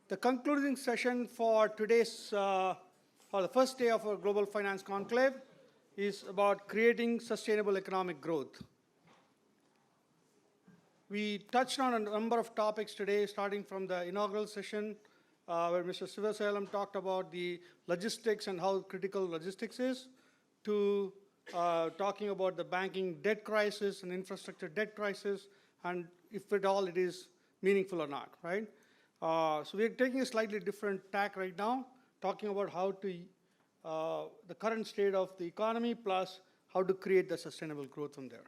The concluding session for today's, for the first day of our Global Finance Conclave is about creating sustainable economic growth. We touched on a number of topics today, starting from the inaugural session, where Mr. Sivasalam talked about the logistics and how critical logistics is, to talking about the banking debt crisis and infrastructure debt crisis, and if at all it is meaningful or not, right? So we're taking a slightly different tack right now, talking about how to, the current state of the economy plus how to create the sustainable growth from there.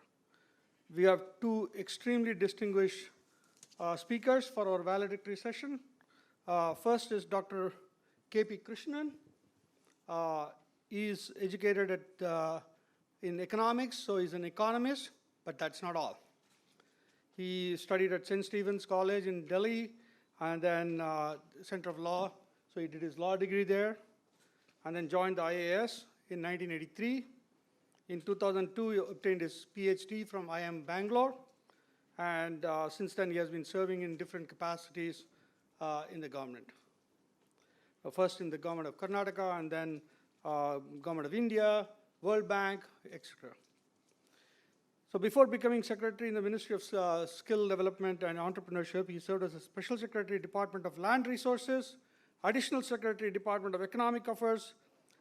We have two extremely distinguished speakers for our valedictory session. First is Dr. K.P. Krishnan. He is educated at, in economics, so he's an economist, but that's not all. He studied at St. Stephen's College in Delhi, and then Center of Law, so he did his law degree there, and then joined the IAS in 1983. In 2002, he obtained his PhD from IIM Bangalore, and since then he has been serving in different capacities in the government. First in the government of Karnataka, and then government of India, World Bank, etc. So before becoming secretary in the Ministry of Skill Development and Entrepreneurship, he served as a special secretary, Department of Land Resources, additional secretary, Department of Economic Affairs,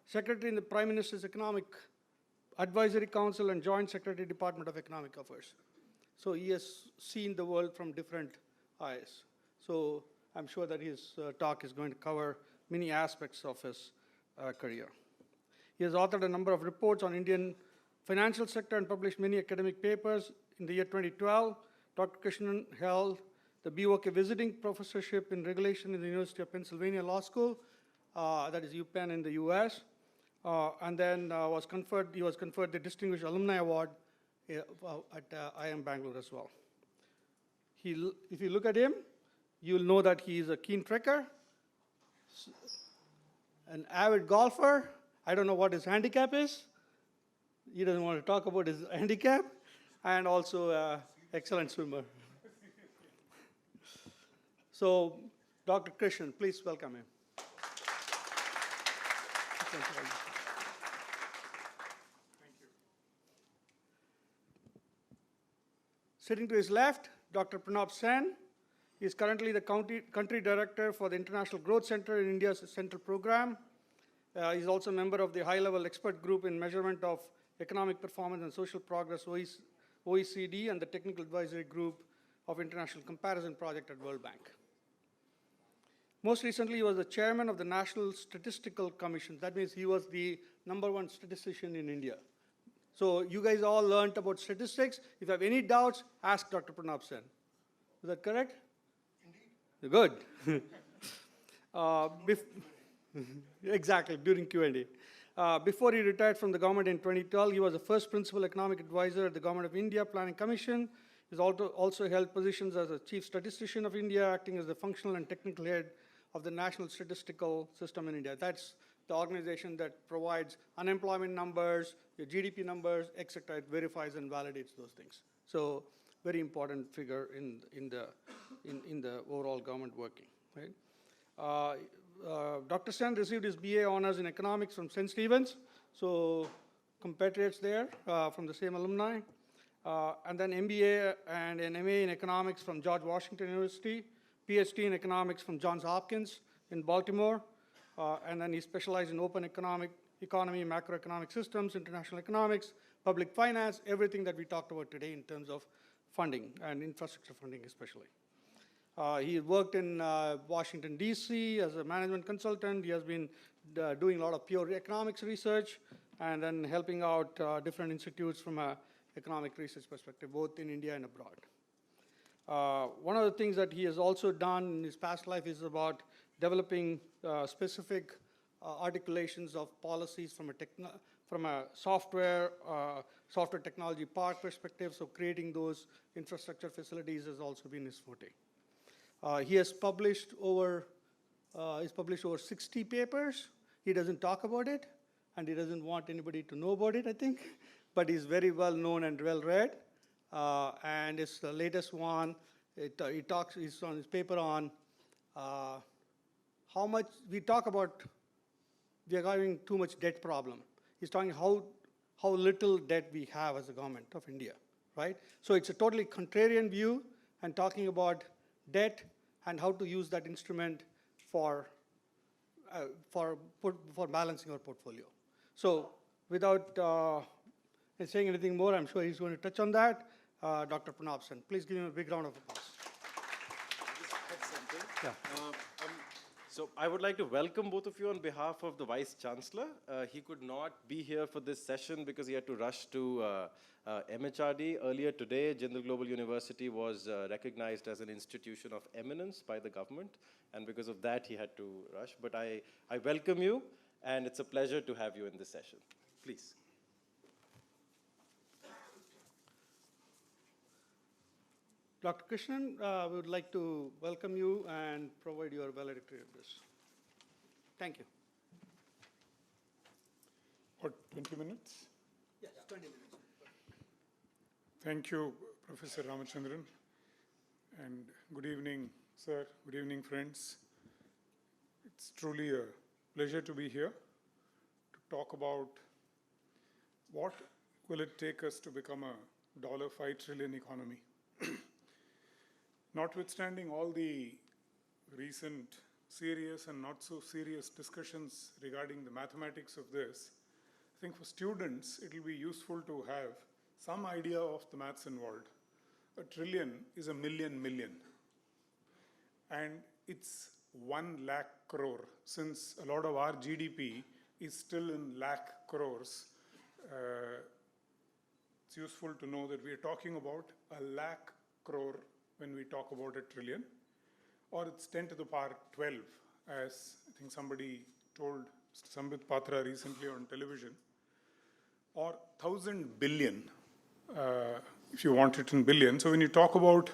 secretary in the Prime Minister's Economic Advisory Council, and joint secretary, Department of Economic Affairs. So he has seen the world from different eyes. So I'm sure that his talk is going to cover many aspects of his career. He has authored a number of reports on Indian financial sector and published many academic papers. In the year 2012, Dr. Krishnan held the BOK Visiting Professorship in Regulation in the University of Pennsylvania Law School, that is UPenn in the US, and then he was conferred the Distinguished Alumni Award at IIM Bangalore as well. If you look at him, you'll know that he is a keen trekker, an avid golfer. I don't know what his handicap is. He doesn't want to talk about his handicap, and also an excellent swimmer. So, Dr. Krishnan, please welcome him. Thank you. Sitting to his left, Dr. Pranab Sen. He is currently the country director for the International Growth Center in India's Central Program. He's also a member of the high-level expert group in measurement of economic performance and social progress, OECD, and the technical advisory group of International Comparison Project at World Bank. Most recently, he was the chairman of the National Statistical Commission. That means he was the #1 statistician in India. So you guys all learned about statistics. If you have any doubts, ask Dr. Pranab Sen. Is that correct? Indeed. Good. Exactly, during Q&A. Before he retired from the government in 2012, he was the first principal economic advisor at the Government of India Planning Commission. He's also held positions as a chief statistician of India, acting as the functional and technical head of the National Statistical System in India. That's the organization that provides unemployment numbers, your GDP numbers, etc. It verifies and validates those things. So very important figure in the overall government working, right? Dr. Sen received his BA honors in economics from St. Stephen's, so compatriots there from the same alumni, and then MBA and an MA in economics from George Washington University, PhD in economics from Johns Hopkins in Baltimore, and then he specialized in open economy, macroeconomic systems, international economics, public finance, everything that we talked about today in terms of funding and infrastructure funding especially. He worked in Washington, D.C. as a management consultant. He has been doing a lot of pure economics research and then helping out different institutes from an economic research perspective, both in India and abroad. One of the things that he has also done in his past life is about developing specific articulations of policies from a software technology park perspective, so creating those infrastructure facilities has also been his forte. He has published over 60 papers. He doesn't talk about it, and he doesn't want anybody to know about it, I think, but he's very well known and well read. And his latest one, he's on his paper on how much we talk about we are having too much debt problem. He's talking how little debt we have as a government of India, right? So it's a totally contrarian view and talking about debt and how to use that instrument for balancing our portfolio. So without saying anything more, I'm sure he's going to touch on that. Dr. Pranab Sen, please give him a big round of applause. Yeah. So I would like to welcome both of you on behalf of the Vice Chancellor. He could not be here for this session because he had to rush to MHRD. Earlier today, Jindal Global University was recognized as an institution of eminence by the government, and because of that, he had to rush. But I welcome you, and it's a pleasure to have you in this session. Please. Dr. Krishnan, we would like to welcome you and provide your valedictory address. Thank you. What, 20 minutes? Yes, 20 minutes. Thank you, Professor Ramachandran. And good evening, sir. Good evening, friends. It's truly a pleasure to be here to talk about what will it take us to become a $5 trillion economy. Notwithstanding all the recent serious and not so serious discussions regarding the mathematics of this, I think for students it will be useful to have some idea of the maths involved. A trillion is a million, and it's 1 lakh crore. Since a lot of our GDP is still in lakh crores, it's useful to know that we are talking about a lakh crore when we talk about a trillion, or it's 10 to the power 12, as I think somebody told Sambit Patra recently on television, or 1,000 billion, if you want it in billion. So when you talk about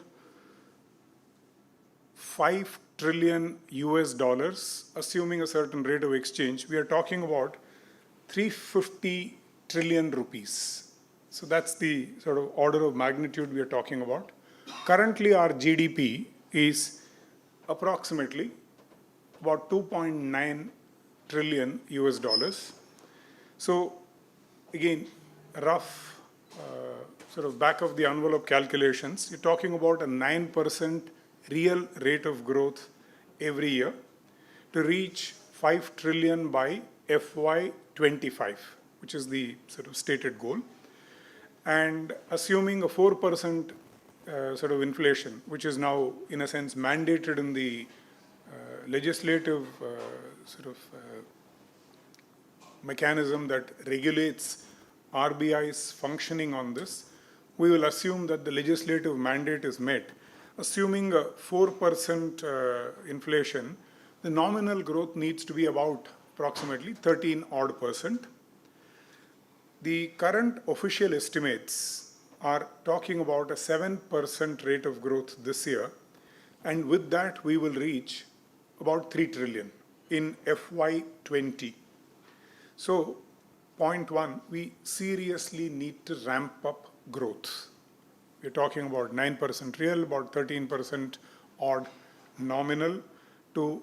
5 trillion US dollars, assuming a certain rate of exchange, we are talking about 350 trillion rupees. So that's the sort of order of magnitude we are talking about. Currently, our GDP is approximately about 2.9 trillion US dollars. So again, rough sort of back of the envelope calculations, you're talking about a 9% real rate of growth every year to reach 5 trillion by FY25, which is the sort of stated goal. And assuming a 4% sort of inflation, which is now in a sense mandated in the legislative sort of mechanism that regulates RBI's functioning on this, we will assume that the legislative mandate is met. Assuming a 4% inflation, the nominal growth needs to be about approximately 13% odd. The current official estimates are talking about a 7% rate of growth this year, and with that we will reach about 3 trillion in FY20. So, point one, we seriously need to ramp up growth. We're talking about 9% real, about 13% odd nominal to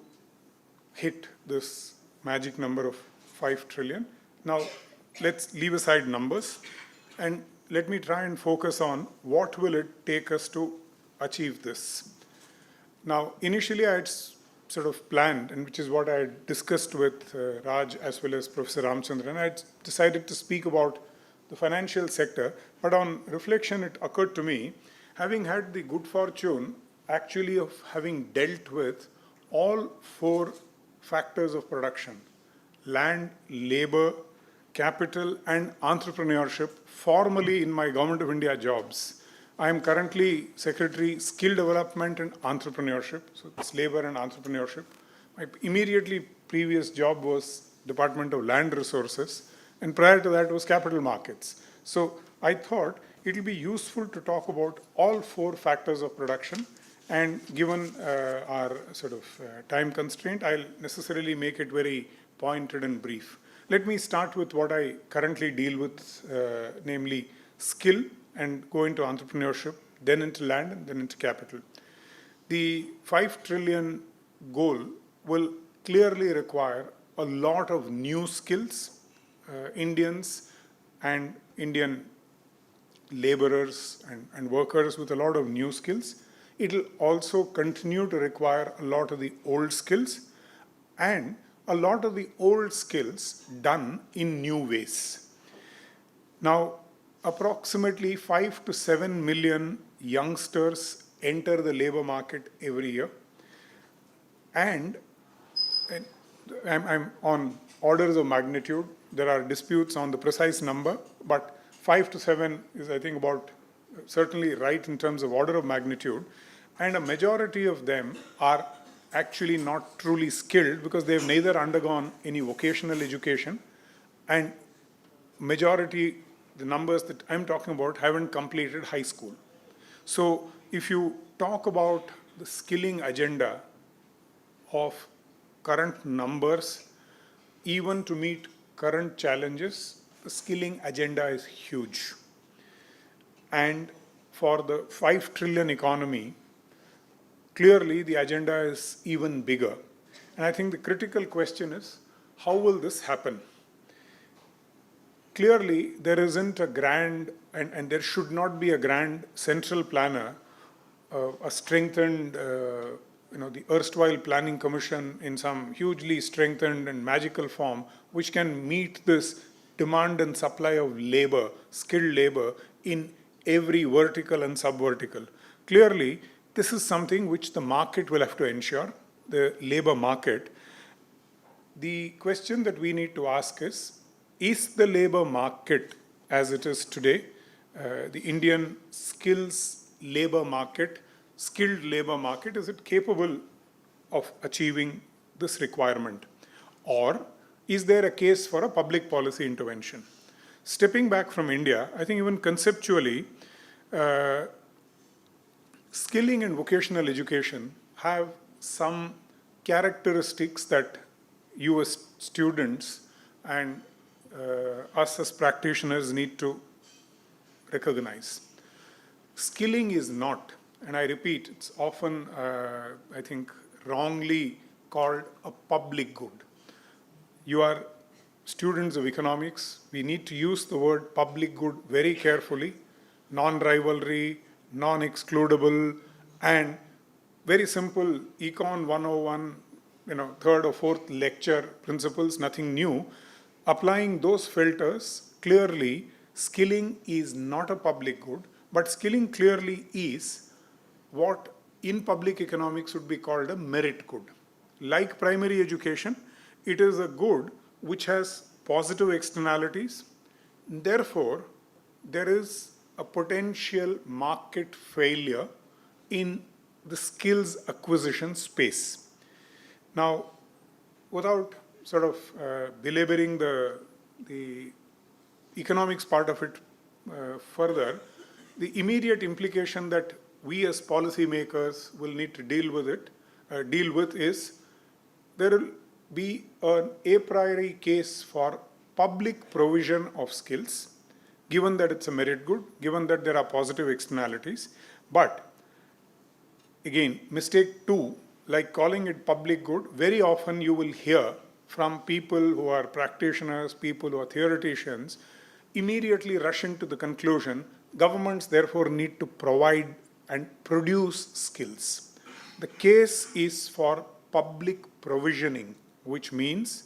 hit this magic number of 5 trillion. Now, let's leave aside numbers and let me try and focus on what will it take us to achieve this. Now, initially I had sort of planned, and which is what I had discussed with Raj as well as Professor Ramachandran, I had decided to speak about the financial sector, but on reflection it occurred to me, having had the good fortune actually of having dealt with all 4 factors of production, land, labor, capital and entrepreneurship formally in my Government of India jobs. I am currently Secretary Skill Development and Entrepreneurship, so it's labor and entrepreneurship. My immediately previous job was Department of Land Resources, and prior to that was Capital Markets. So I thought it will be useful to talk about all 4 factors of production, and given our sort of time constraint, I'll necessarily make it very pointed and brief. Let me start with what I currently deal with, namely skill, and go into entrepreneurship, then into land, and then into capital. The 5 trillion goal will clearly require a lot of new skills. Indians and Indian laborers and workers with a lot of new skills. It will also continue to require a lot of the old skills and a lot of the old skills done in new ways. Now, approximately 5 to 7 million youngsters enter the labor market every year. And I'm on orders of magnitude. There are disputes on the precise number, but 5 to 7 is, I think, about certainly right in terms of order of magnitude. And a majority of them are actually not truly skilled because they've neither undergone any vocational education, and majority, the numbers that I'm talking about, haven't completed high school. So if you talk about the skilling agenda of current numbers, even to meet current challenges, the skilling agenda is huge. And for the 5 trillion economy, clearly the agenda is even bigger. And I think the critical question is, how will this happen? Clearly, there isn't a grand, and there should not be a grand central planner, a strengthened, the erstwhile planning commission in some hugely strengthened and magical form, which can meet this demand and supply of labor, skilled labor, in every vertical and sub-vertical. Clearly, this is something which the market will have to ensure, the labor market. The question that we need to ask is the labor market as it is today, the Indian skills labor market, skilled labor market, is it capable of achieving this requirement? Or is there a case for a public policy intervention? Stepping back from India, I think even conceptually, skilling and vocational education have some characteristics that you as students and us as practitioners need to recognize. Skilling is not, and I repeat, it's often, I think, wrongly called a public good. You are students of economics. We need to use the word public good very carefully, non-rivalry, non-excludable, and very simple Econ 101, third or fourth lecture principles, nothing new. Applying those filters, clearly, skilling is not a public good, but skilling clearly is what in public economics would be called a merit good. Like primary education, it is a good which has positive externalities. Therefore, there is a potential market failure in the skills acquisition space. Now, without sort of belaboring the economics part of it further, the immediate implication that we as policymakers will need to deal with is there will be an a priori case for public provision of skills, given that it's a merit good, given that there are positive externalities. But again, mistake two, like calling it public good, very often you will hear from people who are practitioners, people who are theoreticians, immediately rushing to the conclusion, governments therefore need to provide and produce skills. The case is for public provisioning, which means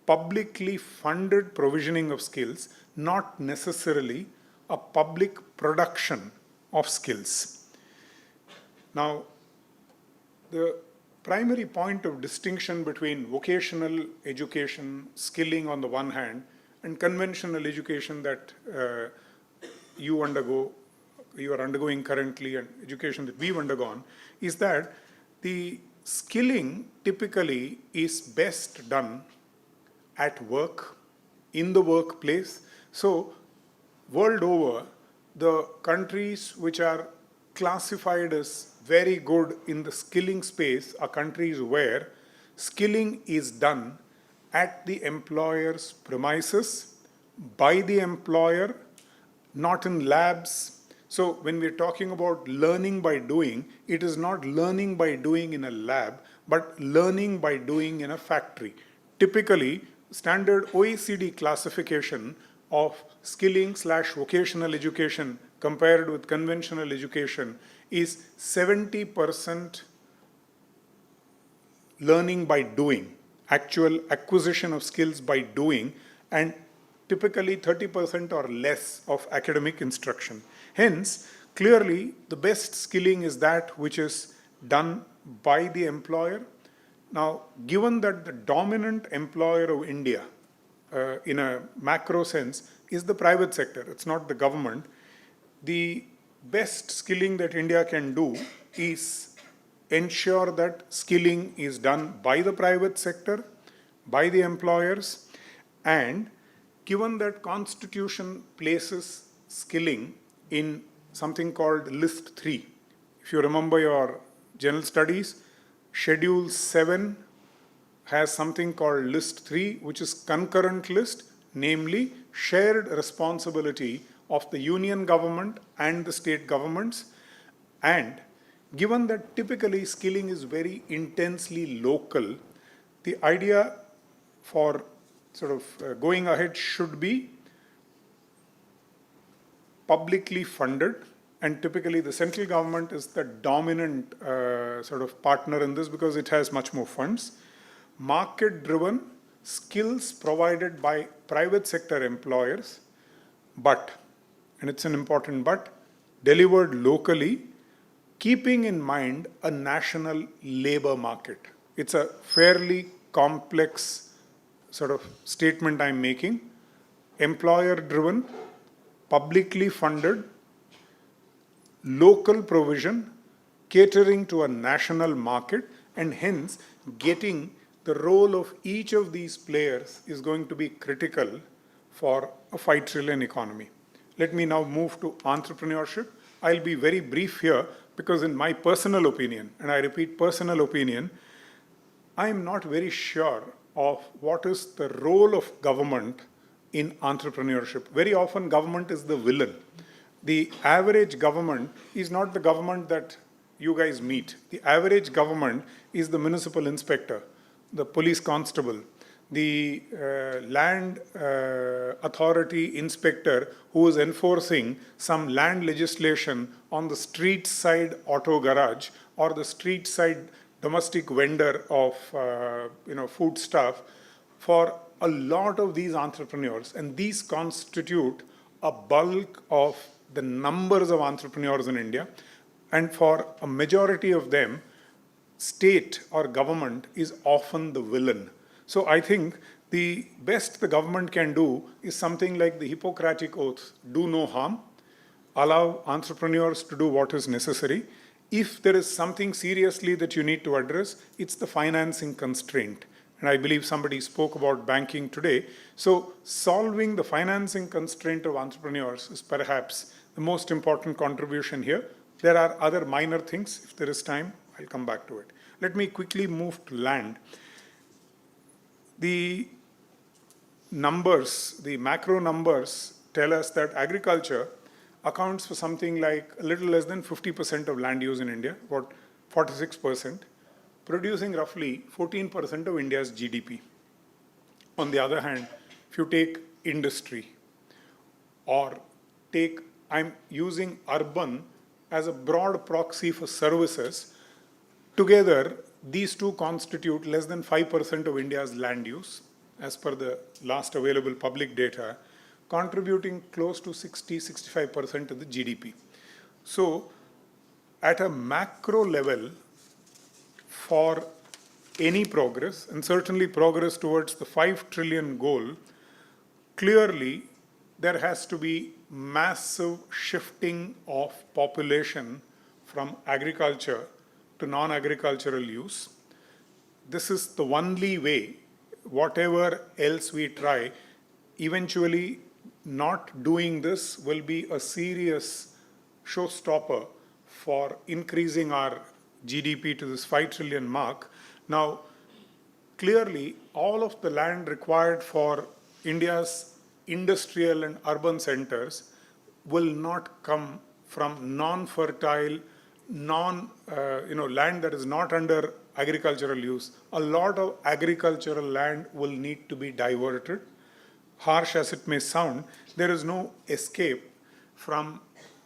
publicly funded provisioning of skills, not necessarily a public production of skills. Now, the primary point of distinction between vocational education, skilling on the one hand, and conventional education that you are undergoing currently, and education that we've undergone, is that the skilling typically is best done at work, in the workplace. So, world over, the countries which are classified as very good in the skilling space are countries where skilling is done at the employer's premises, by the employer, not in labs. So when we're talking about learning by doing, it is not learning by doing in a lab, but learning by doing in a factory. Typically, standard OECD classification of skilling/vocational education compared with conventional education is 70% learning by doing, actual acquisition of skills by doing, and typically 30% or less of academic instruction. Hence, clearly, the best skilling is that which is done by the employer. Now, given that the dominant employer of India, in a macro sense, is the private sector, it's not the government, the best skilling that India can do is ensure that skilling is done by the private sector, by the employers, and given that Constitution places skilling in something called List 3. If you remember your general studies, Schedule 7 has something called List 3, which is concurrent list, namely shared responsibility of the union government and the state governments. And given that typically skilling is very intensely local, the idea for sort of going ahead should be publicly funded, and typically the central government is the dominant sort of partner in this because it has much more funds. Market-driven skills provided by private sector employers, but, and it's an important but, delivered locally, keeping in mind a national labor market. It's a fairly complex sort of statement I'm making. Employer-driven, publicly funded, local provision, catering to a national market, and hence getting the role of each of these players is going to be critical for a 5 trillion economy. Let me now move to entrepreneurship. I'll be very brief here because in my personal opinion, and I repeat personal opinion, I am not very sure of what is the role of government in entrepreneurship. Very often government is the villain. The average government is not the government that you guys meet. The average government is the municipal inspector, the police constable, the land authority inspector who is enforcing some land legislation on the street side auto garage or the street side domestic vendor of food stuff. For a lot of these entrepreneurs, and these constitute a bulk of the numbers of entrepreneurs in India, and for a majority of them, state or government is often the villain. So I think the best the government can do is something like the Hippocratic Oath, do no harm, allow entrepreneurs to do what is necessary. If there is something seriously that you need to address, it's the financing constraint. And I believe somebody spoke about banking today. So solving the financing constraint of entrepreneurs is perhaps the most important contribution here. There are other minor things. If there is time, I'll come back to it. Let me quickly move to land. The numbers, the macro numbers tell us that agriculture accounts for something like a little less than 50% of land use in India, about 46%, producing roughly 14% of India's GDP. On the other hand, if you take industry or take, I'm using urban as a broad proxy for services, together these two constitute less than 5% of India's land use, as per the last available public data, contributing close to 60-65% of the GDP. So at a macro level, for any progress, and certainly progress towards the 5 trillion goal, clearly there has to be massive shifting of population from agriculture to non-agricultural use. This is the only way. Whatever else we try, eventually not doing this will be a serious showstopper for increasing our GDP to this 5 trillion mark. Now, clearly, all of the land required for India's industrial and urban centers will not come from non-fertile, land that is not under agricultural use, a lot of agricultural land will need to be diverted. Harsh as it may sound, there is no escape from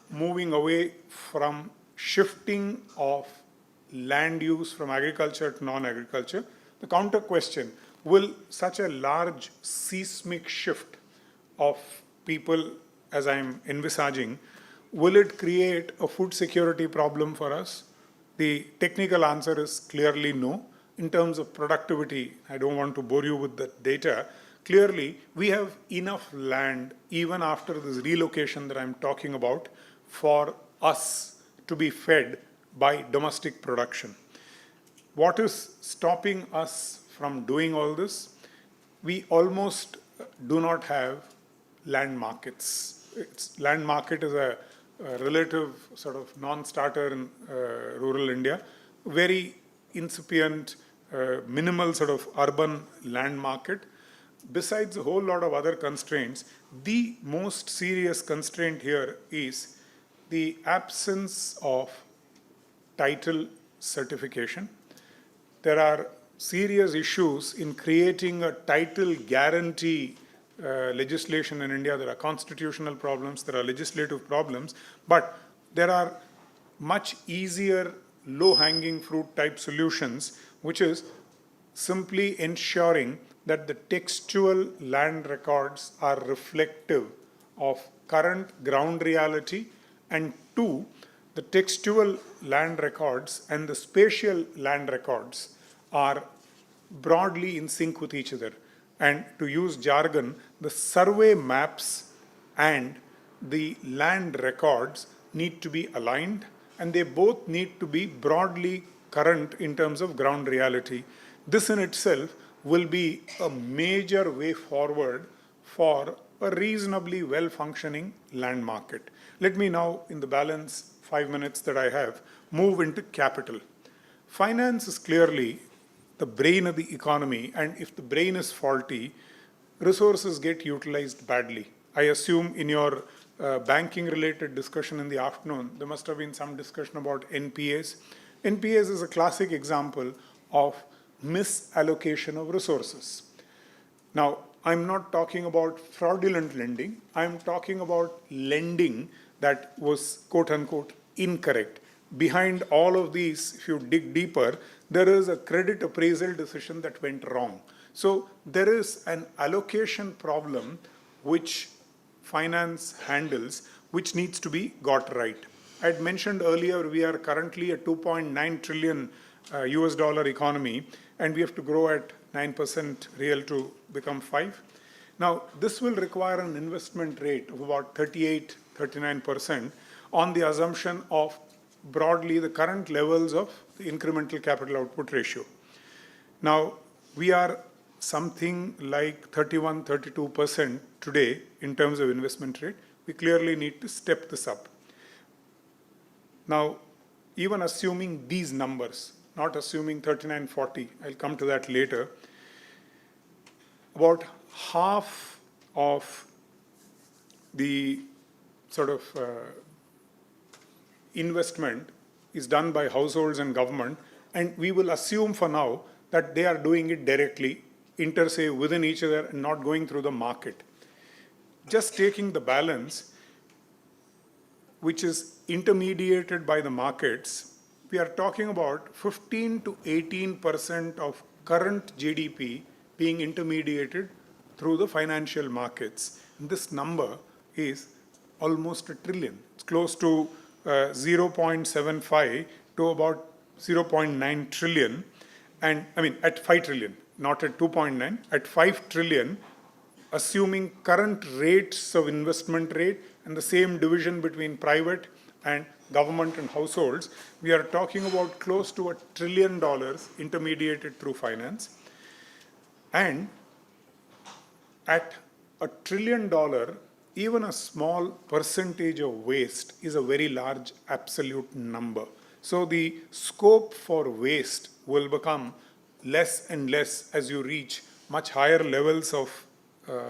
moving away from shifting of land use from agriculture to non-agriculture. The counter question, will such a large seismic shift of people, as I'm envisaging, will it create a food security problem for us? The technical answer is clearly no. In terms of productivity, I don't want to bore you with the data. Clearly, we have enough land, even after this relocation that I'm talking about, for us to be fed by domestic production. What is stopping us from doing all this? We almost do not have land markets. Land market is a relative sort of non-starter in rural India, very incipient, minimal sort of urban land market. Besides a whole lot of other constraints, the most serious constraint here is the absence of title certification. There are serious issues in creating a title guarantee legislation in India. There are constitutional problems, there are legislative problems, but there are much easier low-hanging fruit type solutions, which is simply ensuring that the textual land records are reflective of current ground reality, and two, the textual land records and the spatial land records are broadly in sync with each other. And to use jargon, the survey maps and the land records need to be aligned, and they both need to be broadly current in terms of ground reality. This in itself will be a major way forward for a reasonably well-functioning land market. Let me now, in the balance 5 minutes that I have, move into capital. Finance is clearly the brain of the economy, and if the brain is faulty, resources get utilized badly. I assume in your banking-related discussion in the afternoon, there must have been some discussion about NPAs. NPAs is a classic example of misallocation of resources. Now, I'm not talking about fraudulent lending. I'm talking about lending that was quote-unquote incorrect. Behind all of these, if you dig deeper, there is a credit appraisal decision that went wrong. So there is an allocation problem which finance handles, which needs to be got right. I had mentioned earlier, we are currently a 2.9 trillion US dollar economy, and we have to grow at 9% real to become 5. Now, this will require an investment rate of about 38, 39% on the assumption of broadly the current levels of the incremental capital output ratio. Now, we are something like 31, 32% today in terms of investment rate. We clearly need to step this up. Now, even assuming these numbers, not assuming 39, 40, I'll come to that later, about half of the sort of investment is done by households and government, and we will assume for now that they are doing it directly, inter se within each other and not going through the market. Just taking the balance, which is intermediated by the markets, we are talking about 15 to 18% of current GDP being intermediated through the financial markets. And this number is almost $1 trillion. It's close to 0.75 to about 0.9 trillion. And I mean, at 5 trillion, not at 2.9, at 5 trillion, assuming current rates of investment rate and the same division between private and government and households, we are talking about close to $1 trillion intermediated through finance. And at $1 trillion, even a small percentage of waste is a very large absolute number. So the scope for waste will become less and less as you reach much higher levels of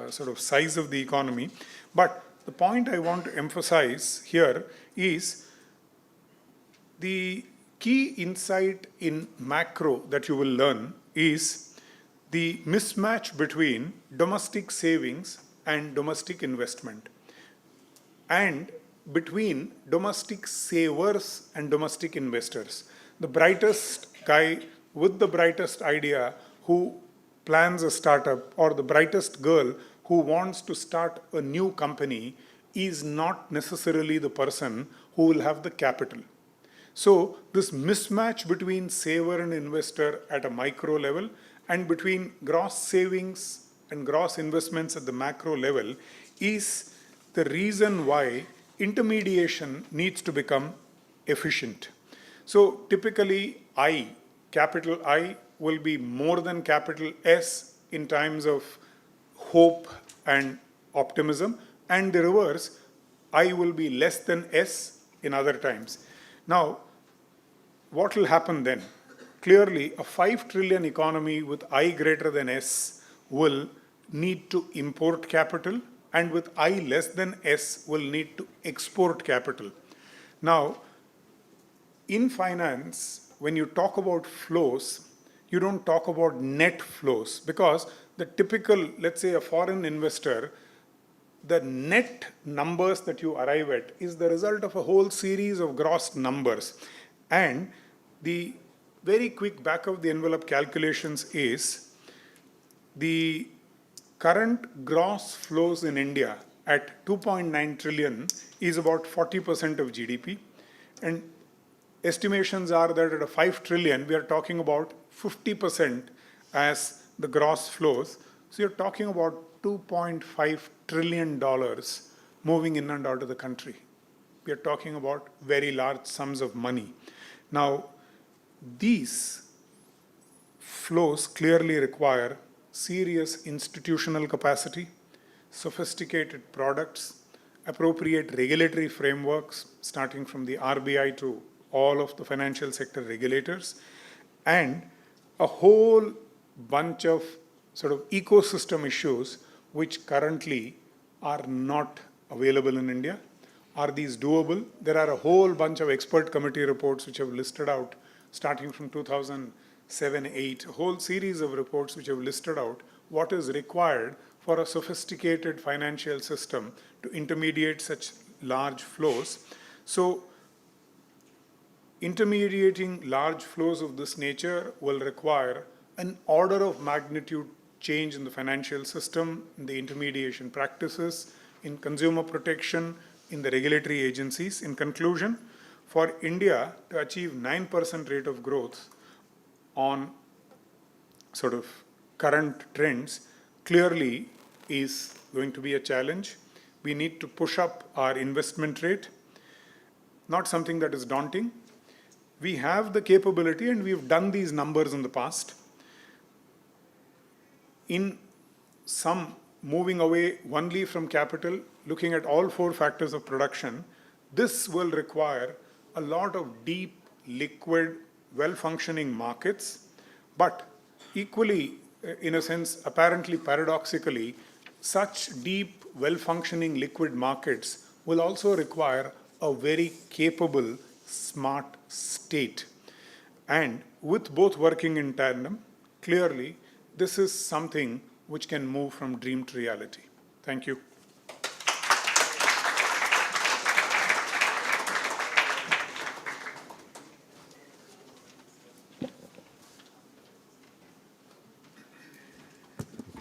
sort of size of the economy. But the point I want to emphasize here is The key insight in macro that you will learn is the mismatch between domestic savings and domestic investment, and between domestic savers and domestic investors. The brightest guy with the brightest idea who plans a startup, or the brightest girl who wants to start a new company, is not necessarily the person who will have the capital. So this mismatch between saver and investor at a micro level and between gross savings and gross investments at the macro level is the reason why intermediation needs to become efficient. So typically capital I will be more than capital S in times of hope and optimism, and the reverse, I will be less than S in other times. Now, what will happen then? Clearly, a 5 trillion economy with I greater than S will need to import capital, and with I less than S will need to export capital. Now, in finance, when you talk about flows, you don't talk about net flows, because the typical, let's say a foreign investor, the net numbers that you arrive at is the result of a whole series of gross numbers. And the very quick back of the envelope calculations is the current gross flows in India at 2.9 trillion is about 40% of GDP. And estimations are that at a 5 trillion, we are talking about 50% as the gross flows. So you're talking about $2.5 trillion moving in and out of the country. We are talking about very large sums of money. Now, these flows clearly require serious institutional capacity, sophisticated products, appropriate regulatory frameworks, starting from the RBI to all of the financial sector regulators, and a whole bunch of sort of ecosystem issues which currently are not available in India. Are these doable? There are a whole bunch of expert committee reports which have listed out, starting from 2007-8, a whole series of reports which have listed out what is required for a sophisticated financial system to intermediate such large flows. So, intermediating large flows of this nature will require an order of magnitude change in the financial system, in the intermediation practices, in consumer protection, in the regulatory agencies. In conclusion, for India to achieve 9% rate of growth on sort of current trends clearly is going to be a challenge. We need to push up our investment rate, not something that is daunting. We have the capability, and we've done these numbers in the past. In some moving away only from capital, looking at all 4 factors of production, this will require a lot of deep, liquid, well-functioning markets, but equally, in a sense, apparently paradoxically, such deep, well-functioning liquid markets will also require a very capable, smart state. And with both working in tandem, clearly, this is something which can move from dream to reality. Thank you.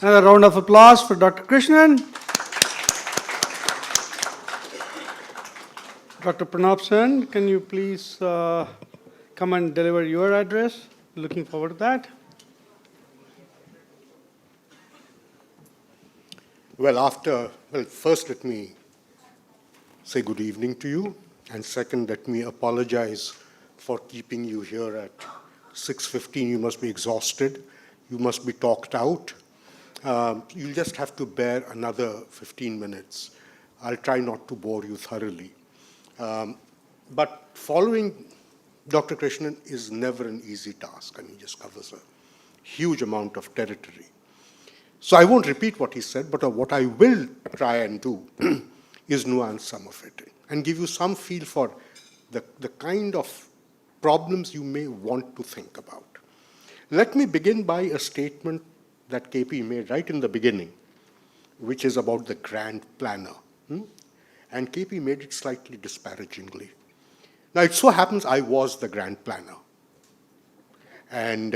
Another round of applause for Dr. Krishnan. Dr. Pranab Sen, can you please come and deliver your address? Looking forward to that. Well, first let me say good evening to you, and second, let me apologize for keeping you here at 6:15. You must be exhausted. You must be talked out. You'll just have to bear another 15 minutes. I'll try not to bore you thoroughly. But following Dr. Krishnan is never an easy task, and he just covers a huge amount of territory. So I won't repeat what he said, but what I will try and do is nuance some of it and give you some feel for the kind of problems you may want to think about. Let me begin by a statement that KP made right in the beginning, which is about the grand planner. And KP made it slightly disparagingly. Now, it so happens I was the grand planner. And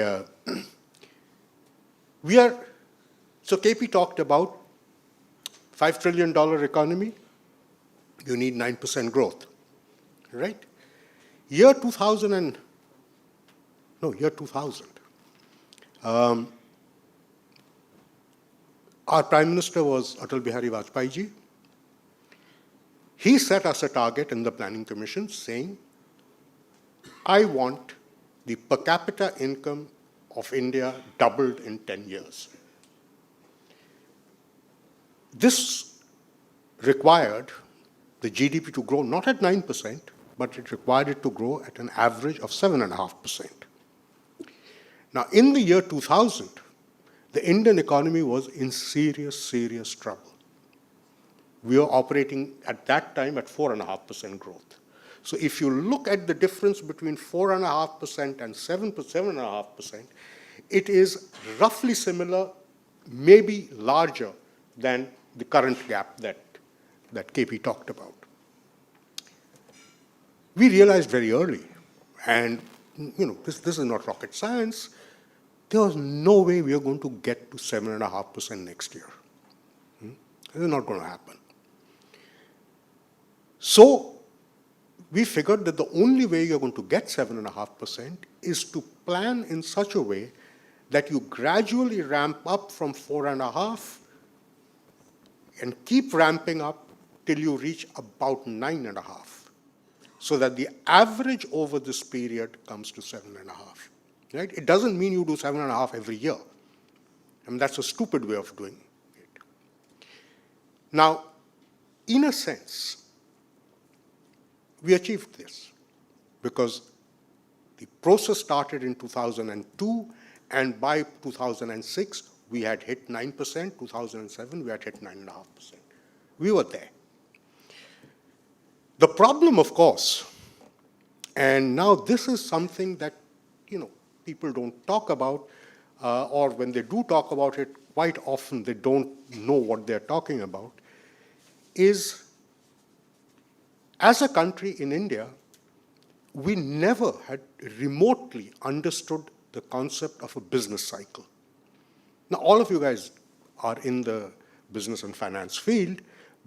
so KP talked about $5 trillion economy, you need 9% growth, right? Year 2000, our Prime Minister was Atal Bihari Vajpayee ji. He set us a target in the Planning Commission saying, I want the per capita income of India doubled in 10 years. This required the GDP to grow not at 9%, but it required it to grow at an average of 7.5%. Now, in the year 2000, the Indian economy was in serious, serious trouble. We were operating at that time at 4.5% growth. So if you look at the difference between 4.5% and 7.5%, it is roughly similar, maybe larger than the current gap that KP talked about. We realized very early, and this is not rocket science, there was no way we were going to get to 7.5% next year. It is not going to happen. So we figured that the only way you're going to get 7.5% is to plan in such a way that you gradually ramp up from 4.5 and keep ramping up till you reach about 9.5, so that the average over this period comes to 7.5. Right? It doesn't mean you do 7.5 every year. I mean, that's a stupid way of doing it. Now, in a sense, we achieved this because the process started in 2002, and by 2006, we had hit 9%, 2007, we had hit 9.5%. We were there. The problem, of course, and now this is something that, people don't talk about, or when they do talk about it, quite often they don't know what they're talking about, is as a country in India, we never had remotely understood the concept of a business cycle. Now, all of you guys are in the business and finance field.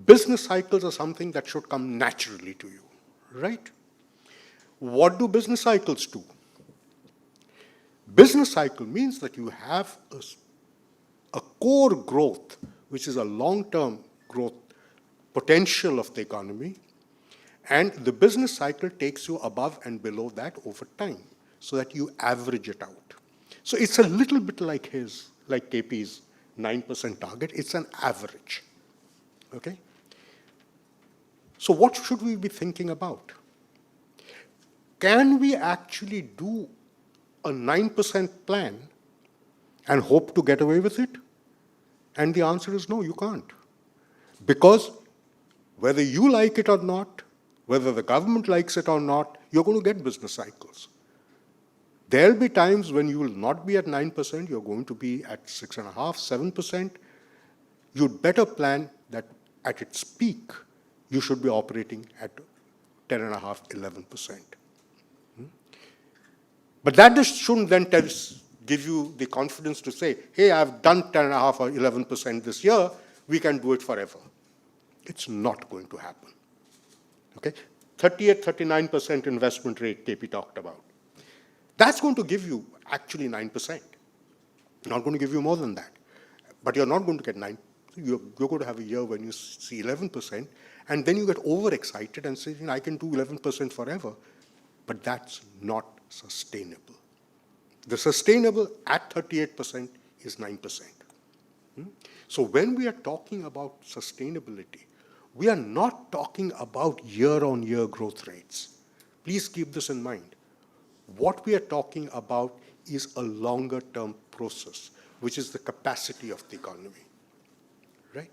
Business cycles are something that should come naturally to you, right? What do business cycles do? Business cycle means that you have a core growth, which is a long-term growth potential of the economy, and the business cycle takes you above and below that over time, so that you average it out. So it's a little bit like KP's 9% target. It's an average, okay? So what should we be thinking about? Can we actually do a 9% plan and hope to get away with it? And the answer is no, you can't. Because whether you like it or not, whether the government likes it or not, you're going to get business cycles. There'll be times when you will not be at 9%, you're going to be at 6.5%, 7%. You'd better plan that at its peak, you should be operating at 10.5%, 11%. But that just shouldn't then give you the confidence to say, hey, I've done 10.5 or 11% this year, we can do it forever. It's not going to happen. Okay? 38, 39% investment rate KP talked about. That's going to give you actually 9%. Not going to give you more than that. But you're not going to get 9. You're going to have a year when you see 11%, and then you get overexcited and say, I can do 11% forever. But that's not sustainable. The sustainable at 38% is 9%. So when we are talking about sustainability, we are not talking about year-on-year growth rates. Please keep this in mind. What we are talking about is a longer-term process, which is the capacity of the economy, right?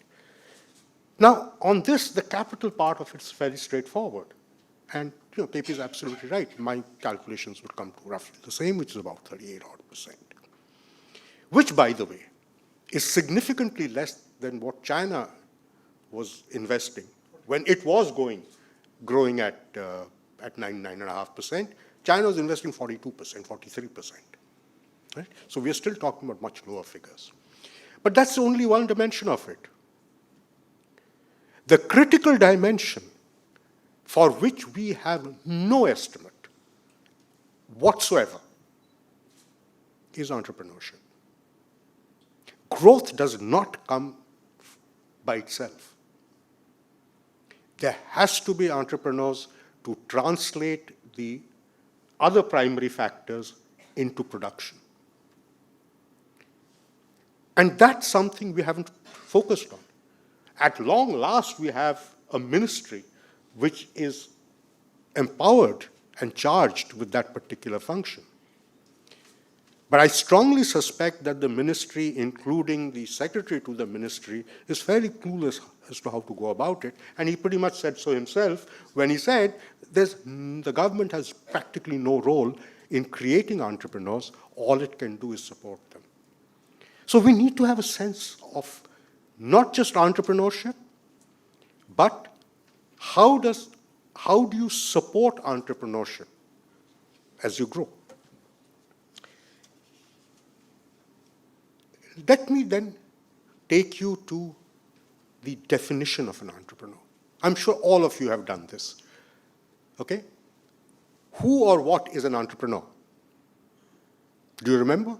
Now, on this, the capital part of it is very straightforward. And KP is absolutely right. My calculations would come to roughly the same, which is about 38%. Which, by the way, is significantly less than what China was investing when it was growing at 9.5%. China was investing 42%, 43%. Right? So we are still talking about much lower figures. But that's only one dimension of it. The critical dimension for which we have no estimate whatsoever is entrepreneurship. Growth does not come by itself. There has to be entrepreneurs to translate the other primary factors into production. And that's something we haven't focused on. At long last, we have a ministry which is empowered and charged with that particular function. But I strongly suspect that the ministry, including the secretary to the ministry, is fairly clueless as to how to go about it. And he pretty much said so himself when he said the government has practically no role in creating entrepreneurs. All it can do is support them. So we need to have a sense of not just entrepreneurship, but how do you support entrepreneurship as you grow? Let me then take you to the definition of an entrepreneur. I'm sure all of you have done this. Okay? Who or what is an entrepreneur? Do you remember?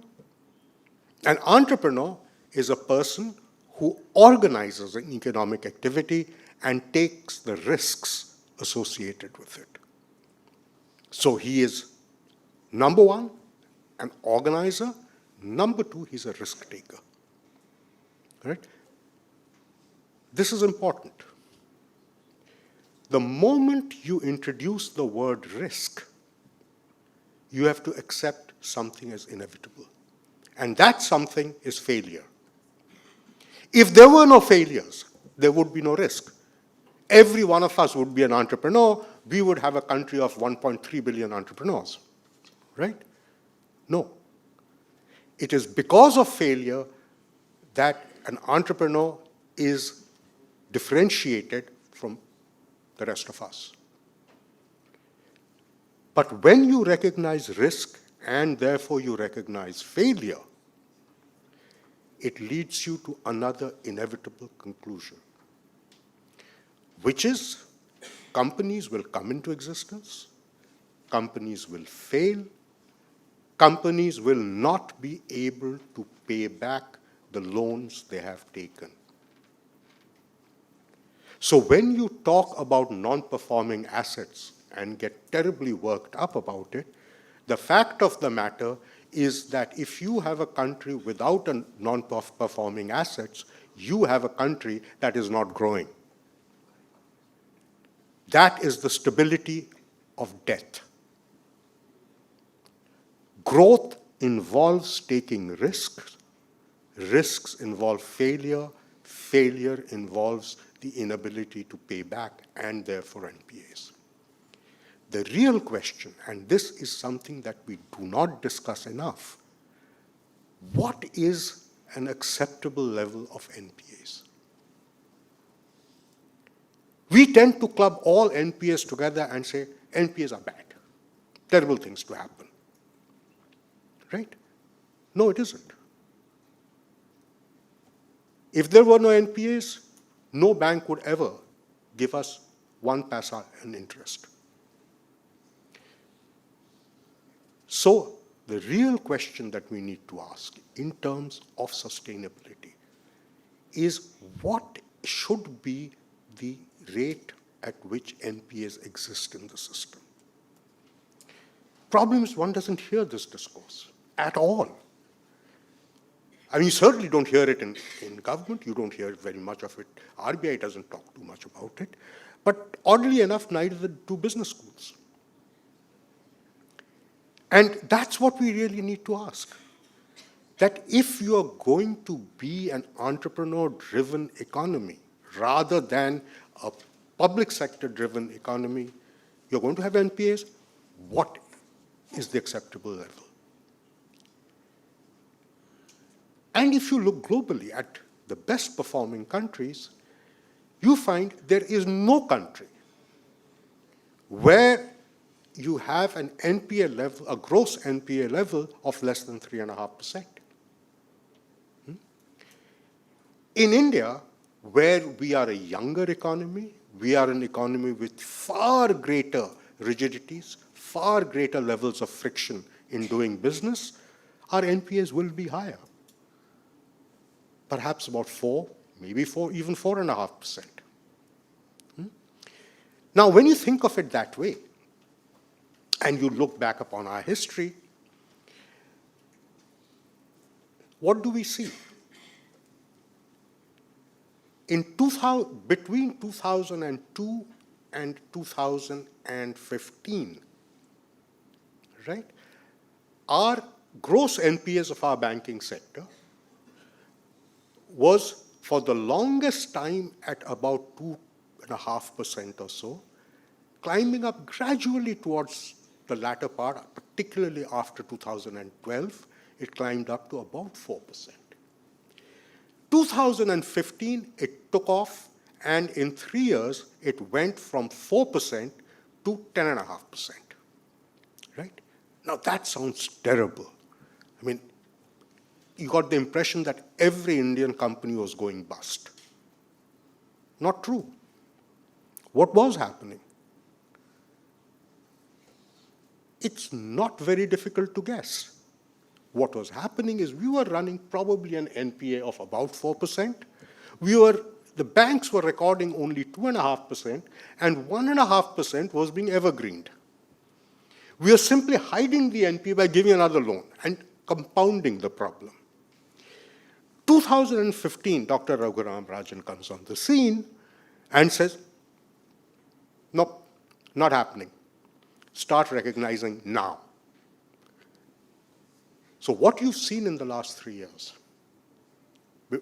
An entrepreneur is a person who organizes an economic activity and takes the risks associated with it. So he is, number one, an organizer. Number two, he's a risk taker. Right? This is important. The moment you introduce the word risk, you have to accept something as inevitable. And that something is failure. If there were no failures, there would be no risk. Every one of us would be an entrepreneur. We would have a country of 1.3 billion entrepreneurs. Right? No. It is because of failure that an entrepreneur is differentiated from the rest of us. But when you recognize risk and therefore you recognize failure, it leads you to another inevitable conclusion, which is companies will come into existence, companies will fail, companies will not be able to pay back the loans they have taken. So when you talk about non-performing assets and get terribly worked up about it, the fact of the matter is that if you have a country without a non-performing assets, you have a country that is not growing. That is the stability of debt. Growth involves taking risks. Risks involve failure. Failure involves the inability to pay back and therefore NPAs. The real question, and this is something that we do not discuss enough, what is an acceptable level of NPAs? We tend to club all NPAs together and say NPAs are bad, terrible things to happen. Right? No, it isn't. If there were no NPAs, no bank would ever give us 1 paisa in interest. So the real question that we need to ask in terms of sustainability is what should be the rate at which NPAs exist in the system? Problem is one doesn't hear this discourse at all. I mean, you certainly don't hear it in government. You don't hear very much of it. RBI doesn't talk too much about it. But oddly enough, neither do business schools. And that's what we really need to ask. That if you are going to be an entrepreneur-driven economy rather than a public sector-driven economy, you're going to have NPAs. What is the acceptable level? And if you look globally at the best performing countries, you find there is no country where you have an NPA level, a gross NPA level of less than 3.5%. In India, where we are a younger economy, we are an economy with far greater rigidities, far greater levels of friction in doing business, our NPAs will be higher. Perhaps about 4, maybe 4, even 4.5%. Now, when you think of it that way, and you look back upon our history, what do we see? Between 2002 and 2015, right, our gross NPAs of our banking sector was for the longest time at about 2.5% or so, climbing up gradually towards the latter part, particularly after 2012, it climbed up to about 4%. 2015, it took off, and in 3 years, it went from 4% to 10.5%, right? Now, that sounds terrible. I mean, you got the impression that every Indian company was going bust. Not true. What was happening? It's not very difficult to guess. What was happening is we were running probably an NPA of about 4%. The banks were recording only 2.5%, and 1.5% was being evergreened. We are simply hiding the NPA by giving another loan and compounding the problem. 2015, Dr. Raghuram Rajan comes on the scene and says, nope, not happening. Start recognizing now. So what you've seen in the last 3 years,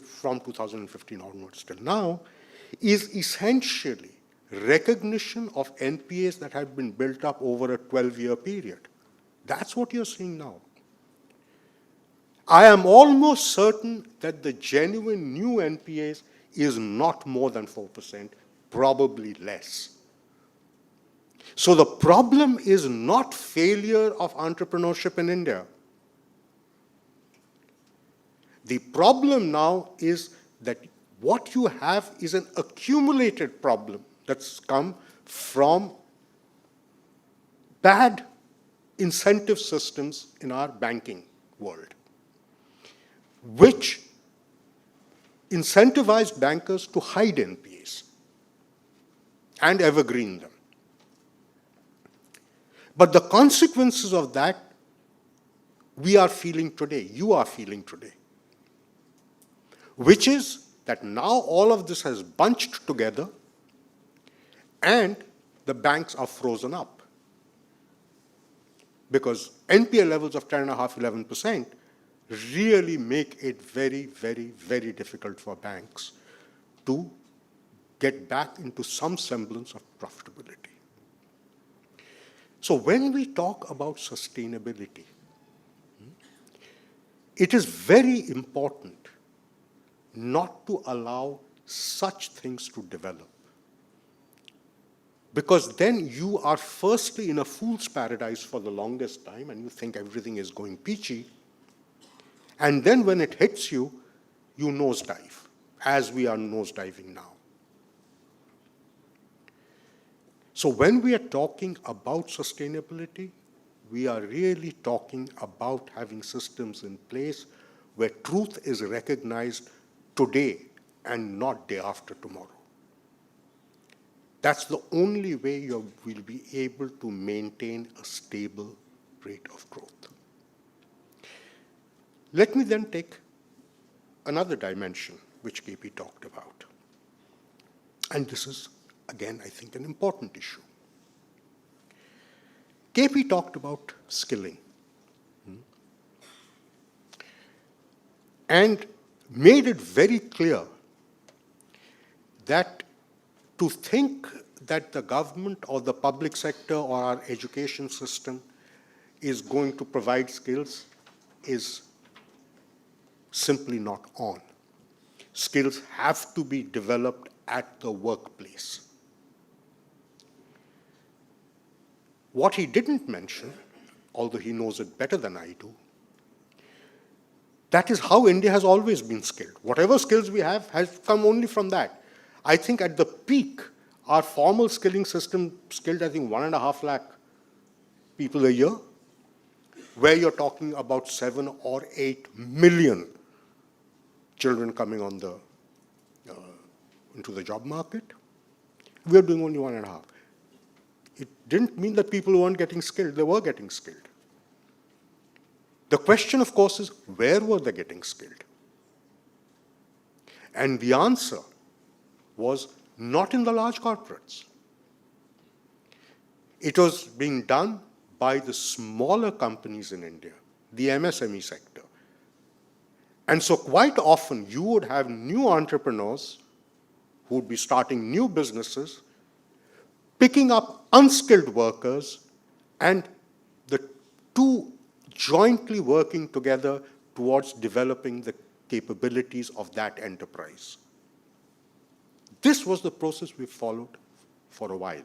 from 2015 onwards till now, is essentially recognition of NPAs that have been built up over a 12-year period. That's what you're seeing now. I am almost certain that the genuine new NPAs is not more than 4%, probably less. So the problem is not failure of entrepreneurship in India. The problem now is that what you have is an accumulated problem that's come from bad incentive systems in our banking world, which incentivized bankers to hide NPAs and evergreen them. But the consequences of that, we are feeling today, you are feeling today, which is that now all of this has bunched together and the banks are frozen up. Because NPA levels of 10.5%, 11% really make it very, very, very difficult for banks to get back into some semblance of profitability. So when we talk about sustainability, it is very important not to allow such things to develop. Because then you are firstly in a fool's paradise for the longest time and you think everything is going peachy. And then when it hits you, you nosedive, as we are nosediving now. So when we are talking about sustainability, we are really talking about having systems in place where truth is recognized today and not day after tomorrow. That's the only way you will be able to maintain a stable rate of growth. Let me then take another dimension which KP talked about. And this is, again, I think, an important issue. KP talked about skilling and made it very clear that to think that the government or the public sector or our education system is going to provide skills is simply not on. Skills have to be developed at the workplace. What he didn't mention, although he knows it better than I do, that is how India has always been skilled. Whatever skills we have has come only from that. I think at the peak, our formal skilling system skilled, I think, 1.5 lakh people a year, where you're talking about 7 or 8 million children coming on the into the job market. We're doing only 1.5. It didn't mean that people weren't getting skilled. They were getting skilled. The question, of course, is where were they getting skilled? And the answer was not in the large corporates. It was being done by the smaller companies in India, the MSME sector. And so quite often you would have new entrepreneurs who would be starting new businesses, picking up unskilled workers, and the two jointly working together towards developing the capabilities of that enterprise. This was the process we followed for a while.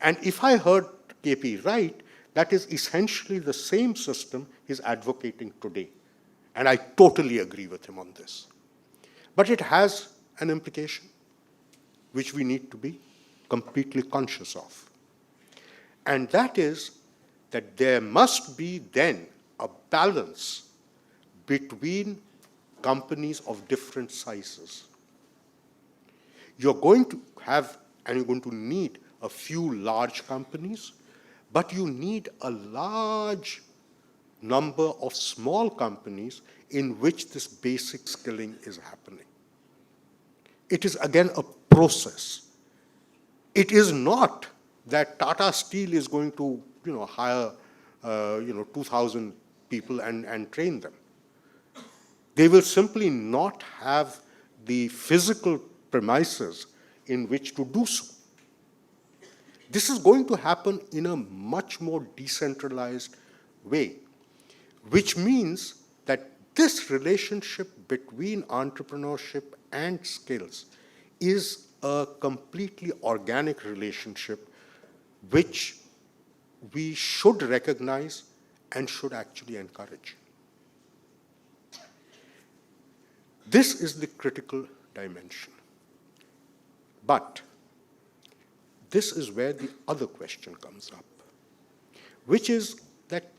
And if I heard KP right, that is essentially the same system he's advocating today. And I totally agree with him on this. But it has an implication which we need to be completely conscious of. And that is that there must be then a balance between companies of different sizes. You're going to have, and you're going to need a few large companies, but you need a large number of small companies in which this basic skilling is happening. It is, again, a process. It is not that Tata Steel is going to hire 2,000 people and train them. They will simply not have the physical premises in which to do so. This is going to happen in a much more decentralized way, which means that this relationship between entrepreneurship and skills is a completely organic relationship which we should recognize and should actually encourage. This is the critical dimension. But this is where the other question comes up, which is that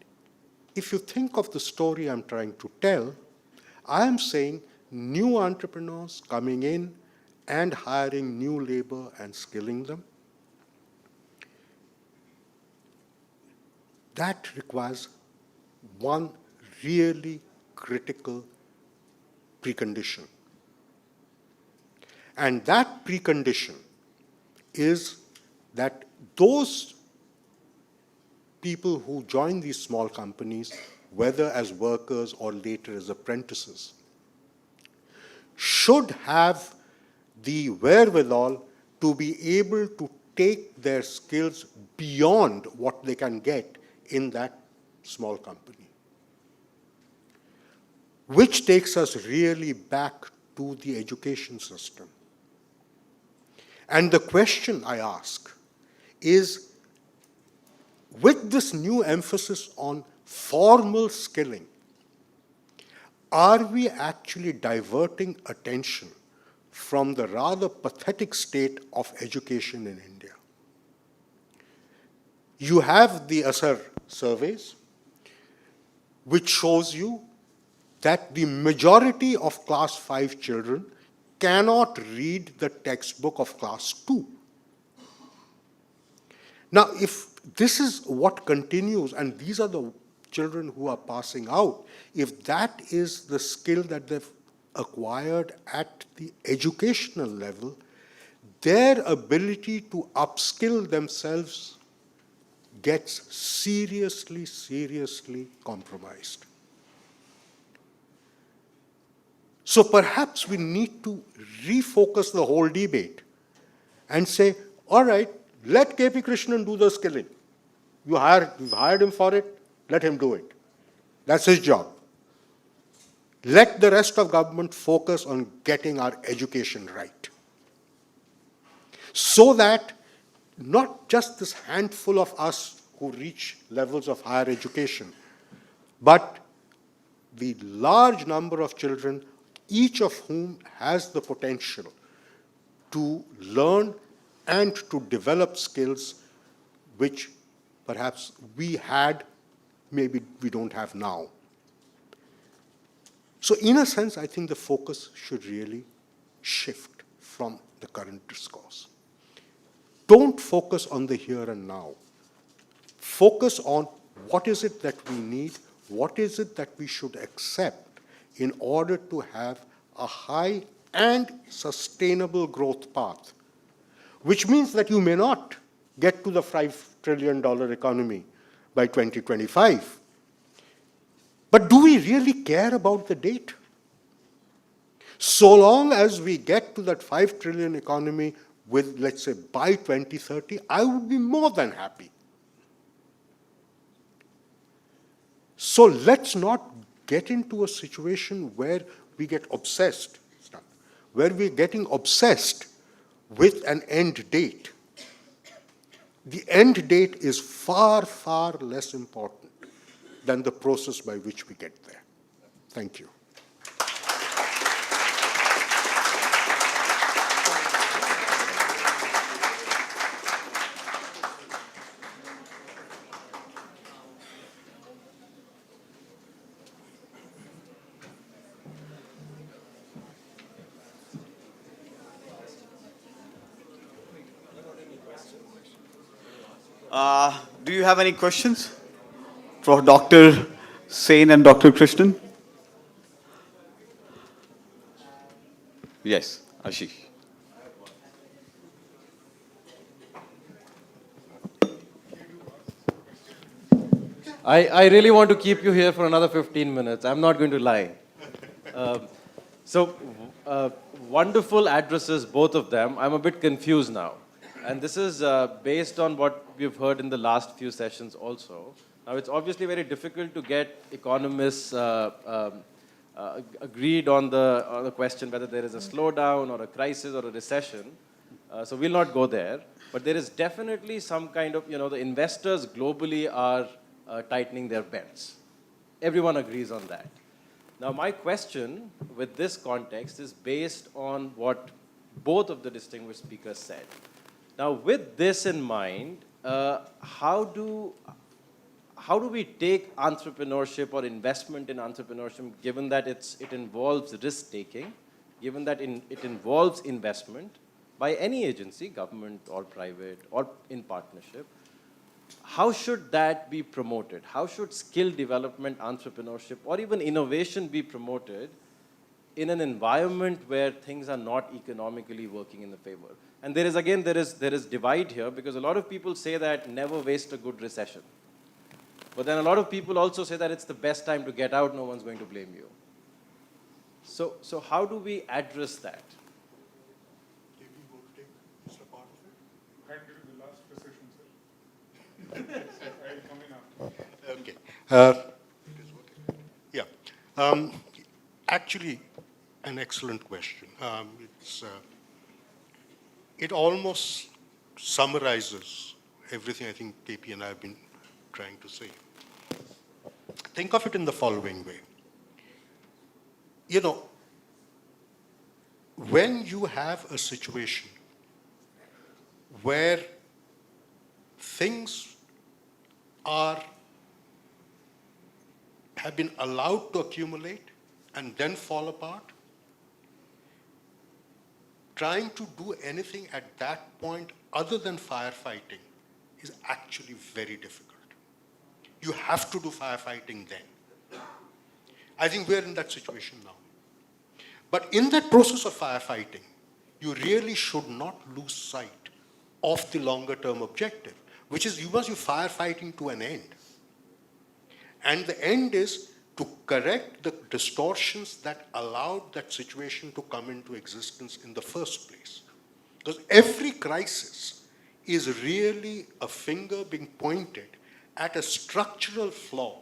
if you think of the story I'm trying to tell, I am saying new entrepreneurs coming in and hiring new labor and skilling them. That requires one really critical precondition. And that precondition is that those people who join these small companies, whether as workers or later as apprentices, should have the wherewithal to be able to take their skills beyond what they can get in that small company. Which takes us really back to the education system. And the question I ask is, with this new emphasis on formal skilling, are we actually diverting attention from the rather pathetic state of education in India? You have the ASER surveys, which shows you that the majority of class 5 children cannot read the textbook of class 2. Now, if this is what continues, and these are the children who are passing out, if that is the skill that they've acquired at the educational level, their ability to upskill themselves gets seriously, seriously compromised. So perhaps we need to refocus the whole debate and say, all right, Let KP Krishnan do the skilling. You've hired him for it, let him do it. That's his job. Let the rest of government focus on getting our education right. So that not just this handful of us who reach levels of higher education, but the large number of children, each of whom has the potential to learn and to develop skills which perhaps we had, maybe we don't have now. So in a sense, I think the focus should really shift from the current discourse. Don't focus on the here and now. Focus on what is it that we need, what is it that we should accept in order to have a high and sustainable growth path, which means that you may not get to the $5 trillion economy by 2025. But do we really care about the date? So long as we get to that 5 trillion economy with, let's say, by 2030, I would be more than happy. So let's not get into a situation where we get obsessed, where we're getting obsessed with an end date. The end date is far, far less important than the process by which we get there. Thank you. Do you have any questions for Dr. Sen and Dr. Krishnan? Yes, Ashish. I really want to keep you here for another 15 minutes. I'm not going to lie. Wonderful addresses, both of them. I'm a bit confused now. And this is based on what we've heard in the last few sessions also. Now, it's obviously very difficult to get economists agreed on the question whether there is a slowdown or a crisis or a recession. So we'll not go there. But there is definitely some kind of, the investors globally are tightening their belts. Everyone agrees on that. Now, my question with this context is based on what both of the distinguished speakers said. Now, with this in mind, how do we take entrepreneurship or investment in entrepreneurship, given that it involves risk-taking, given that it involves investment by any agency, government or private or in partnership? How should that be promoted? How should skill development, entrepreneurship, or even innovation be promoted in an environment where things are not economically working in the favor? And there is divide here, because a lot of people say that never waste a good recession. But then a lot of people also say that it's the best time to get out, no one's going to blame you. So how do we address that? Okay. Actually, an excellent question. It almost summarizes everything I think KP and I have been trying to say. Think of it in the following way. When you have a situation where things have been allowed to accumulate and then fall apart, trying to do anything at that point other than firefighting is actually very difficult. You have to do firefighting then. I think we're in that situation now. But in that process of firefighting, you really should not lose sight of the longer term objective, which is you must be firefighting to an end. And the end is to correct the distortions that allowed that situation to come into existence in the first place. Because every crisis is really a finger being pointed at a structural flaw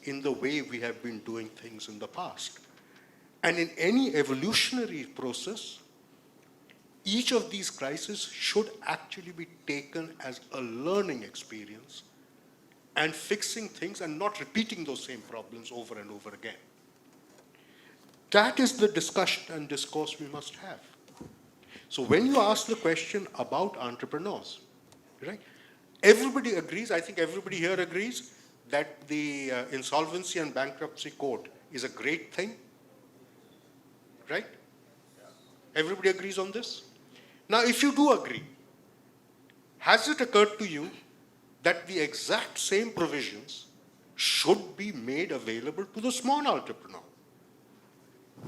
in the way we have been doing things in the past. And in any evolutionary process, each of these crises should actually be taken as a learning experience and fixing things and not repeating those same problems over and over again. That is the discussion and discourse we must have. So when you ask the question about entrepreneurs, right, everybody agrees, I think everybody here agrees, that the Insolvency and Bankruptcy Code is a great thing, right? Everybody agrees on this? Now, if you do agree, has it occurred to you that the exact same provisions should be made available to the small entrepreneur?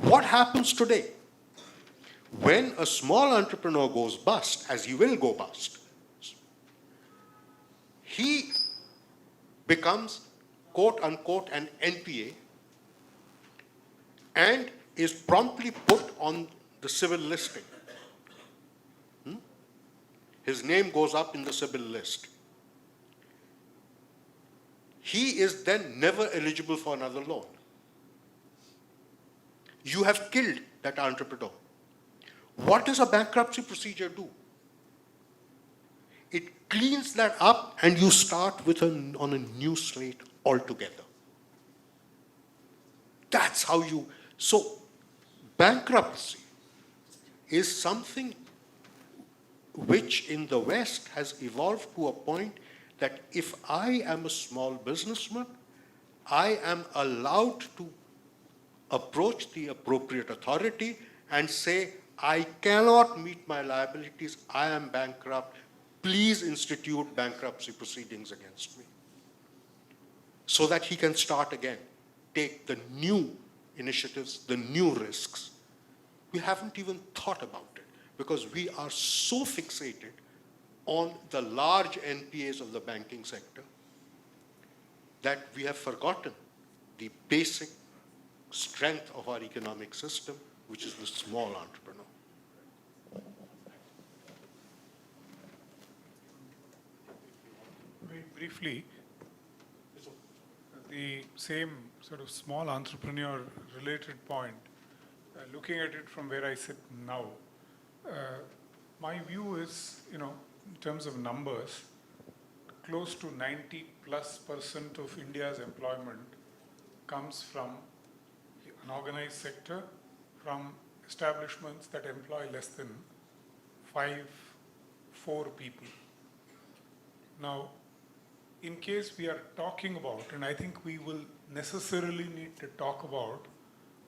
What happens today? When a small entrepreneur goes bust, as he will go bust, he becomes, quote unquote, an NPA and is promptly put on the civil listing. His name goes up in the civil list. He is then never eligible for another loan. You have killed that entrepreneur. What does a bankruptcy procedure do? It cleans that up and you start with on a new slate altogether. That's how you, so bankruptcy is something which in the West has evolved to a point that if I am a small businessman, I am allowed to approach the appropriate authority and say, I cannot meet my liabilities, I am bankrupt, please institute bankruptcy proceedings against me. So that he can start again, take the new initiatives, the new risks. We haven't even thought about it because we are so fixated on the large NPAs of the banking sector that we have forgotten the basic strength of our economic system, which is the small entrepreneur. Very briefly, the same sort of small entrepreneur related point, looking at it from where I sit now, my view is, in terms of numbers, close to 90+% of India's employment comes from the unorganized sector, from establishments that employ less than 4 people. Now, in case we are talking about, and I think we will necessarily need to talk about,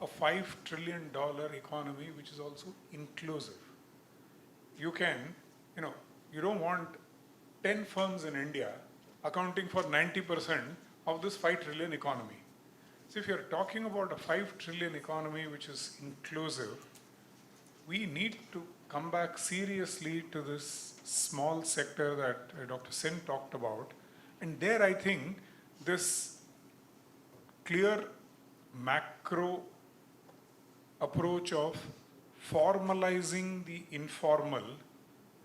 a $5 trillion economy which is also inclusive. You can, you don't want 10 firms in India accounting for 90% of this 5 trillion economy. So if you're talking about a 5 trillion economy which is inclusive, we need to come back seriously to this small sector that Dr. Sen talked about. And there I think this clear macro approach of formalizing the informal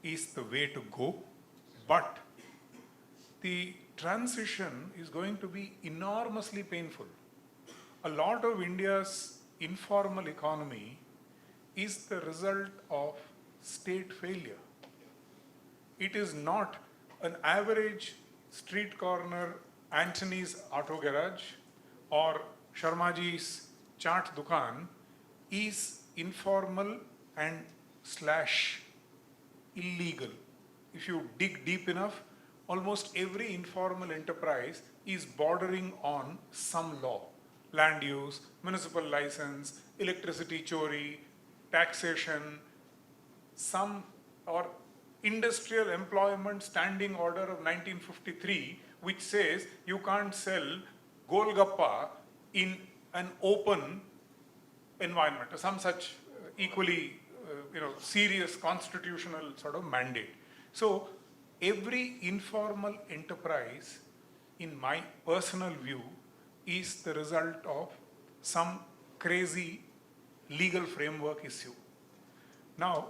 is the way to go. But the transition is going to be enormously painful. A lot of India's informal economy is the result of state failure. It is not an average street corner Antony's Auto Garage or Sharmaji's Chaat Dukan is informal and / illegal. If you dig deep enough, almost every informal enterprise is bordering on some law. Land use, municipal license, electricity chori, taxation, some or industrial employment standing order of 1953, which says you can't sell Golgappa in an open environment, or some such equally serious constitutional sort of mandate. So every informal enterprise, in my personal view, is the result of some crazy legal framework issue. Now,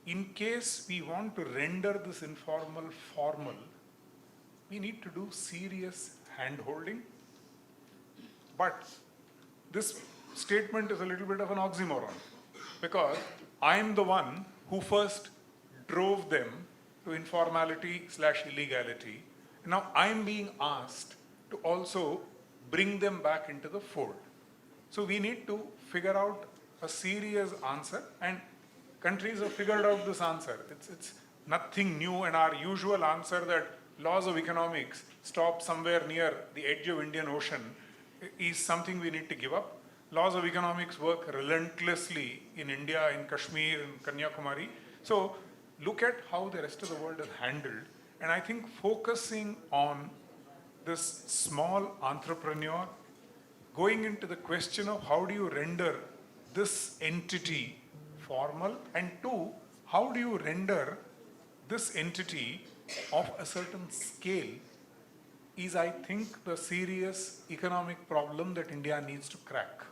in case we want to render this informal formal, we need to do serious hand-holding. But this statement is a little bit of an oxymoron, because I am the one who first drove them to informality/illegality. Now I am being asked to also bring them back into the fold. So we need to figure out a serious answer, and countries have figured out this answer. It's nothing new, and our usual answer that laws of economics stop somewhere near the edge of Indian Ocean is something we need to give up. Laws of economics work relentlessly in India, in Kashmir, in Kanyakumari. So look at how the rest of the world is handled. And I think focusing on this small entrepreneur, going into the question of how do you render this entity formal, and two, how do you render this entity of a certain scale, is, I think, the serious economic problem that India needs to crack.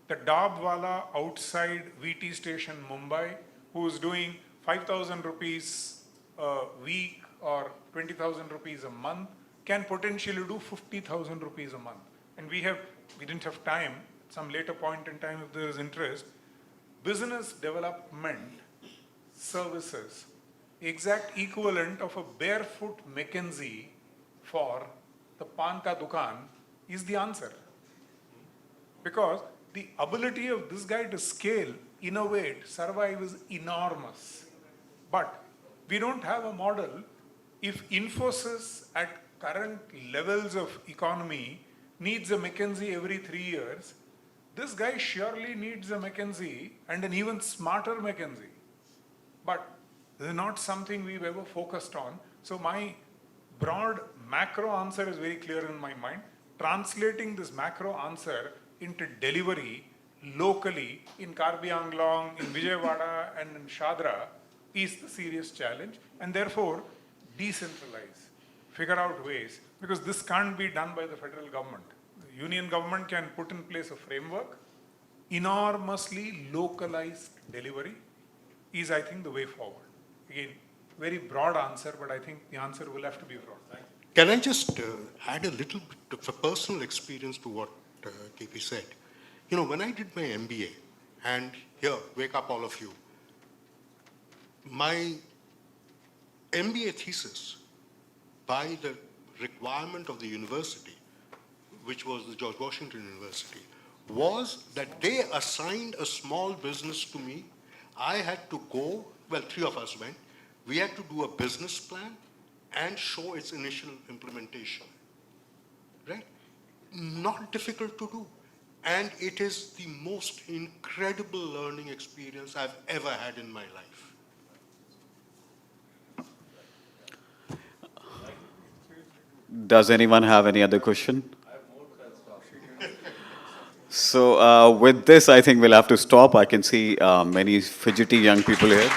The Dabwala outside VT station Mumbai, who is doing 5,000 rupees a week or 20,000 rupees a month, can potentially do 50,000 rupees a month. And we didn't have time, some later point in time if there is interest, business development services, exact equivalent of a barefoot McKinsey for the pan ka dukan, is the answer. Because the ability of this guy to scale, innovate, survive is enormous. But we don't have a model. If Infosys at current levels of economy needs a McKinsey every 3 years, this guy surely needs a McKinsey, and an even smarter McKinsey. But this is not something we've ever focused on. So my broad macro answer is very clear in my mind. Translating this macro answer into delivery locally in Karbi Anglong, in Vijayawada, and in Shadra is the serious challenge. And therefore, decentralize, figure out ways, because this can't be done by the federal government. The union government can put in place a framework. Enormously localized delivery is, I think, the way forward. Again, very broad answer, but I think the answer will have to be broad. Can I just add a little bit of a personal experience to what KP said? You know, when I did my MBA, and here, wake up all of you, my MBA thesis, by the requirement of the university, which was the George Washington University, was that they assigned a small business to me. I had to go, well, 3 of us went. We had to do a business plan and show its initial implementation, right? Not difficult to do. And it is the most incredible learning experience I've ever had in my life. Does anyone have any other question? So with this, I think we'll have to stop. I can see many fidgety young people here.